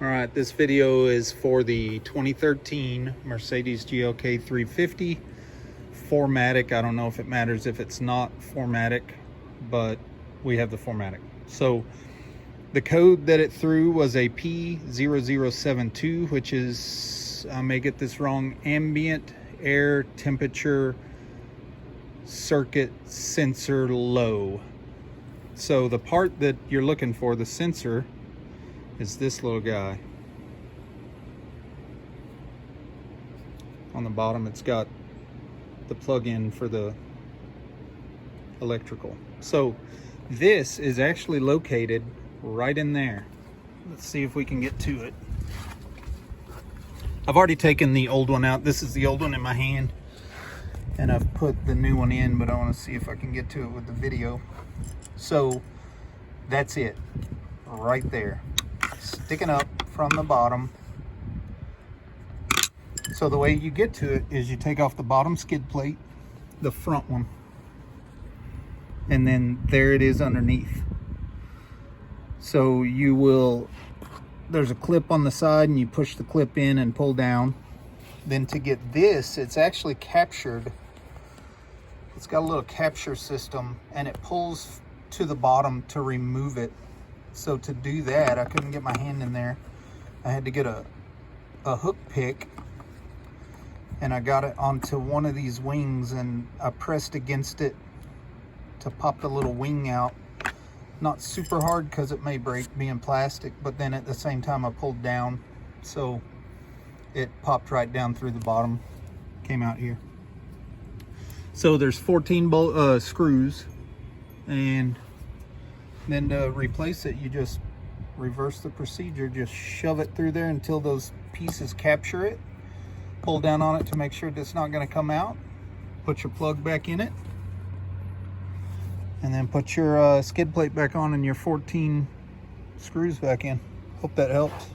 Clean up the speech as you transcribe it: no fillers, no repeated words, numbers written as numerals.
All right, this video is for the 2013 Mercedes GLK 350 4MATIC. I don't know if it matters if it's not 4MATIC, but we have the 4MATIC. So the code that it threw was a P0072, which is, I may get this wrong, ambient air temperature circuit sensor low. So the part that you're looking for, the sensor, is this little guy. On the bottom it's got the plug-in for the electrical. So this is actually located right in there. Let's see if we can get to it. I've already taken the old one out. This is the old one in my hand, and I've put the new one in, but I want to see if I can get to it with the video. So that's it right there, sticking up from the bottom. So the way you get to it is you take off the bottom skid plate, the front one, and then there it is underneath. So you will, there's a clip on the side and you push the clip in and pull down. Then to get this, it's actually captured. It's got a little capture system and it pulls to the bottom to remove it. So to do that, I couldn't get my hand in there. I had to get a hook pick, and I got it onto one of these wings, and I pressed against it to pop the little wing out. Not super hard because it may break being plastic, but then at the same time I pulled down, so it popped right down through the bottom, came out here. So there's 14 screws, and then to replace it, you just reverse the procedure. Just shove it through there until those pieces capture it. Pull down on it to make sure it's not going to come out. Put your plug back in it, and then put your skid plate back on and your 14 screws back in. Hope that helps.